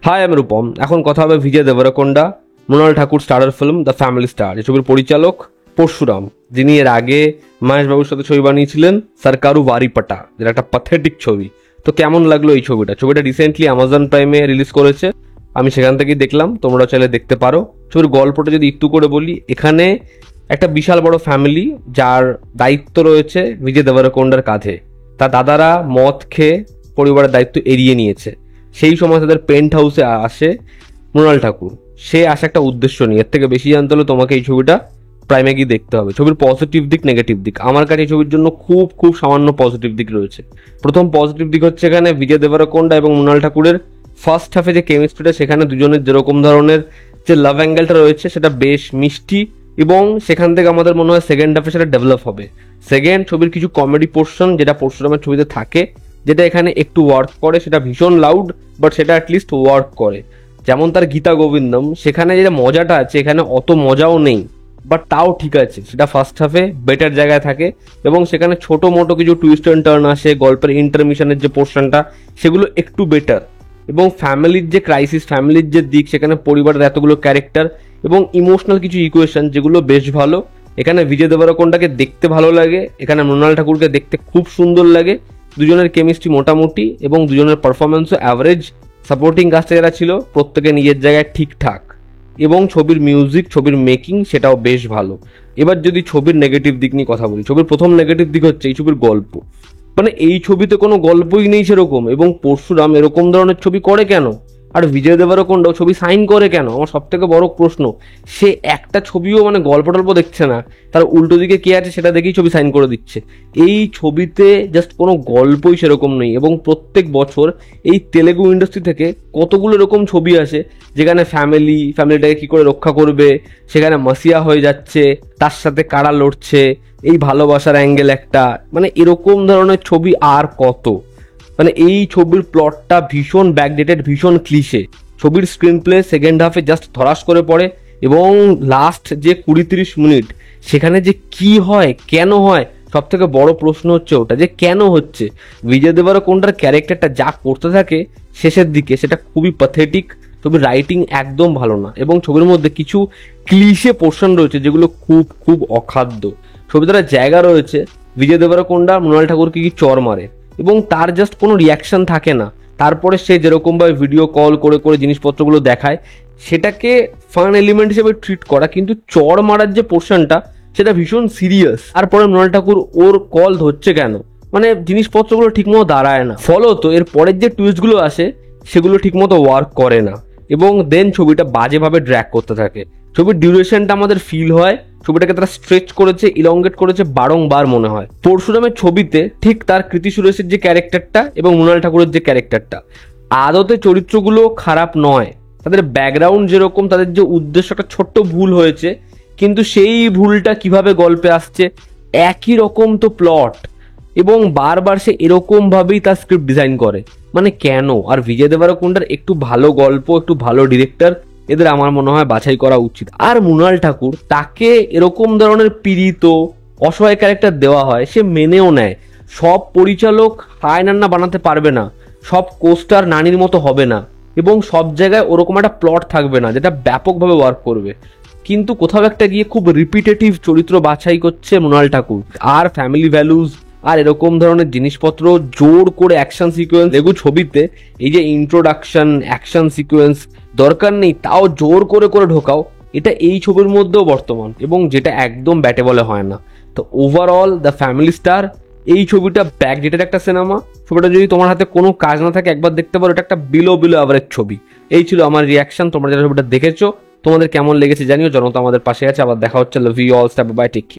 High, আমি রূপম। এখন কথা হবে Vijay Deverakonda, Mrunal Thakur starrer film the family star. এই ছবির পরিচালক পরশুরাম, যিনি এর আগে মহেশ বাবুর সাথে ছবি বানিয়েছিলেন সরকারু ওয়ারিপাটা, যেটা একটা প্যাথেটিক ছবি। তো কেমন লাগলো এই ছবিটা রিসেন্টলি অ্যামাজন প্রাইমে রিলিজ করেছে, আমি সেখান থেকেই দেখলাম, তোমরা চাইলে দেখতে পারো। ছবির গল্পটা যদি একটু করে বলি, এখানে একটা বিশাল বড় ফ্যামিলি যার দায়িত্ব রয়েছে বিজয় দেবরকোন্ডার কাঁধে। তার দাদারা মদ খেয়ে পরিবারের দায়িত্ব এড়িয়ে নিয়েছে। সেই সময় তাদের পেন্ট হাউসে আসে মৃণাল ঠাকুর। সে আসে একটা উদ্দেশ্য নিয়ে। এর থেকে বেশি জানতে হলে তোমাকে এই ছবিটা প্রাইমে গিয়ে দেখতে হবে। ছবির পজিটিভ দিক, নেগেটিভ দিক, আমার কাছে এই ছবির জন্য খুব খুব সামান্য পজিটিভ দিক রয়েছে। প্রথম পজিটিভ দিক হচ্ছে এখানে বিজয় দেবরকোন্ডা এবং মৃণাল ঠাকুরের ফার্স্ট হাফে যে কেমিস্ট্রিটা, সেখানে দুজনের যেরকম ধরনের যে লাভ অ্যাঙ্গেলটা রয়েছে সেটা বেশ মিষ্টি, এবং সেখান থেকে আমাদের মনে হয় সেকেন্ড হাফে সেটা ডেভেলপ হবে। সেকেন্ড, ছবির কিছু কমেডি পোর্শন যেটা পরশুরামের ছবিতে থাকে, যেটা এখানে একটু ওয়ার্ক করে, সেটা ভীষণ লাউড বাট সেটা অ্যাটলিস্ট ওয়ার্ক করে। যেমন তার গীতা গোবিন্দম, সেখানে যে মজাটা আছে এখানে অত মজাও নেই, বাট তাও ঠিক আছে, সেটা ফার্স্ট হাফে বেটার জায়গায় থাকে। এবং সেখানে ছোট মোটো কিছু টুইস্ট অ্যান্ড টার্ন আসে, গল্পের ইন্টারমিশনের যে পোর্শনটা সেগুলো একটু বেটার। এবং ফ্যামিলির যে ক্রাইসিস, ফ্যামিলির যে দিক, সেখানে পরিবারের এতগুলো ক্যারেক্টার এবং ইমোশনাল কিছু ইকুয়েশন, যেগুলো বেশ ভালো। এখানে বিজয় দেবরকোন্ডাকে দেখতে ভালো লাগে, এখানে মৃণাল ঠাকুরকে দেখতে খুব সুন্দর লাগে। দুজনের কেমিস্ট্রি মোটামুটি এবং দুজনের পারফরমেন্সও অ্যাভারেজ। সাপোর্টিং কাস্টে যারা ছিল প্রত্যেকে নিজের জায়গায় ঠিকঠাক, এবং ছবির মিউজিক, ছবির মেকিং সেটাও বেশ ভালো। এবার যদি ছবির নেগেটিভ দিক নিয়ে কথা বলি, ছবির প্রথম নেগেটিভ দিক হচ্ছে এই ছবির গল্প। মানে এই ছবিতে কোনো গল্পই নেই সেরকম, এবং পরশুরাম এরকম ধরনের ছবি করে কেন? আর বিজয় দেবরকোন্ডাও ছবি সাইন করে কেন? আমার সব থেকে বড় প্রশ্ন। সে একটা ছবিও মানে গল্প টল্প দেখছে না, তার উল্টো দিকে কে আছে সেটা দেখেই ছবি সাইন করে দিচ্ছে। এই ছবিতে জাস্ট কোনো গল্পই সেরকম নেই। এবং প্রত্যেক বছর এই তেলেগু ইন্ডাস্ট্রি থেকে কতগুলো এরকম ছবি আসে যেখানে ফ্যামিলিটাকে কি করে রক্ষা করবে, সেখানে মাসিয়া হয়ে যাচ্ছে, তার সাথে কারা লড়ছে, এই ভালোবাসার অ্যাঙ্গেল একটা, মানে এরকম ধরনের ছবি আর কত। মানে এই ছবির প্লটটা ভীষণ ব্যাকডেটেড, ভীষণ ক্লিশে। ছবির স্ক্রিন প্লে সেকেন্ড হাফে জাস্ট ধরাস করে পড়ে, এবং লাস্ট যে 20-30 মিনিট সেখানে যে কি হয়, কেন হয়, সব থেকে বড় প্রশ্ন হচ্ছে ওটা, যে কেন হচ্ছে। বিজয় দেবরকোন্ডার ক্যারেক্টারটা যা করতে থাকে শেষের দিকে, সেটা খুবই প্যাথেটিক। ছবির রাইটিং একদম ভালো না, এবং ছবির মধ্যে কিছু ক্লিশে পোর্শন রয়েছে যেগুলো খুব খুব অখাদ্য। ছবিতে জায়গা রয়েছে বিজয় দেবরকোন্ডা মৃণাল ঠাকুরকে কি চর মারে, এবং তার জাস্ট কোনো রিয়াকশন থাকে না। তারপরে সে যেরকমভাবে ভিডিও কল করে করে জিনিসপত্রগুলো দেখায়, সেটাকে ফান এলিমেন্ট হিসেবে ট্রিট করা, কিন্তু চর মারার যে পোর্শনটা সেটা ভীষণ সিরিয়াস। তারপরে মৃণাল ঠাকুর ওর কল ধরছে কেন? মানে জিনিসপত্রগুলো ঠিকমতো দাঁড়ায় না। ফলত এর পরের যে টুইস্টগুলো আসে সেগুলো ঠিকমতো ওয়ার্ক করে না, এবং দেন ছবিটা বাজেভাবে ড্র্যাগ করতে থাকে। ছবির ডিউরেশনটা আমাদের ফিল হয় ছবিটাকে তারা স্ট্রেচ করেছে, ইলংগেট করেছে বারংবার মনে হয়। পরশুরামের ছবিতে ঠিক তার কৃতি সুরেশের যে ক্যারেক্টারটা এবং মৃণাল ঠাকুরের যে ক্যারেক্টারটা, আদতে চরিত্রগুলো খারাপ নয়, তাদের ব্যাকগ্রাউন্ড যেরকম, তাদের যে উদ্দেশ্য, একটা ছোট্ট ভুল হয়েছে, কিন্তু সেই ভুলটা কিভাবে গল্পে আসছে, একই রকম তো প্লট, এবং বারবার সে এরকম ভাবেই তার স্ক্রিপ্ট ডিজাইন করে, মানে কেন? আর বিজয় দেবরকোন্ডার একটু ভালো গল্প, একটু ভালো ডিরেক্টর, এদের আমার মনে হয় বাছাই করা উচিত। আর মৃণাল ঠাকুর, তাকে এরকম ধরনের পীড়িত অসহায় ক্যারেক্টার দেওয়া হয়, সে মেনেও নেয়। সব পরিচালক হায় নান্না বানাতে পারবে না, সব কোস্টার নানির মতো হবে না, এবং সব জায়গায় ওরকম একটা প্লট থাকবে না যেটা ব্যাপকভাবে ওয়ার্ক করবে। কিন্তু কোথাও একটা গিয়ে খুব রিপিটেটিভ চরিত্র বাছাই করছে মৃণাল ঠাকুর, আর ফ্যামিলি ভ্যালুজ আর এরকম ধরনের জিনিসপত্র জোর করে অ্যাকশন সিকোয়েন্স, এগুলো ছবিতে এই যে ইন্ট্রোডাকশন অ্যাকশন সিকোয়েন্স দরকার নেই, তাও জোর করে করে ঢোকাও, এটা এই ছবির মধ্যেও বর্তমান, এবং যেটা একদম ব্যাটে বলে হয় না। তো ওভারঅল দ্য ফ্যামিলি স্টার, এই ছবিটা ব্যাকডেটেড একটা সিনেমা। ছবিটা যদি তোমার হাতে কোনো কাজ না থাকে একবার দেখতে পারো, এটা একটা বিলো অ্যাভারেজ ছবি। এই ছিল আমার রিয়াকশন। তোমরা যারা ছবিটা দেখেছো তোমাদের কেমন লেগেছে জানিও। জনতা আমাদের পাশে আছে। আবার দেখা হচ্ছে। Love you all, stop by, take care.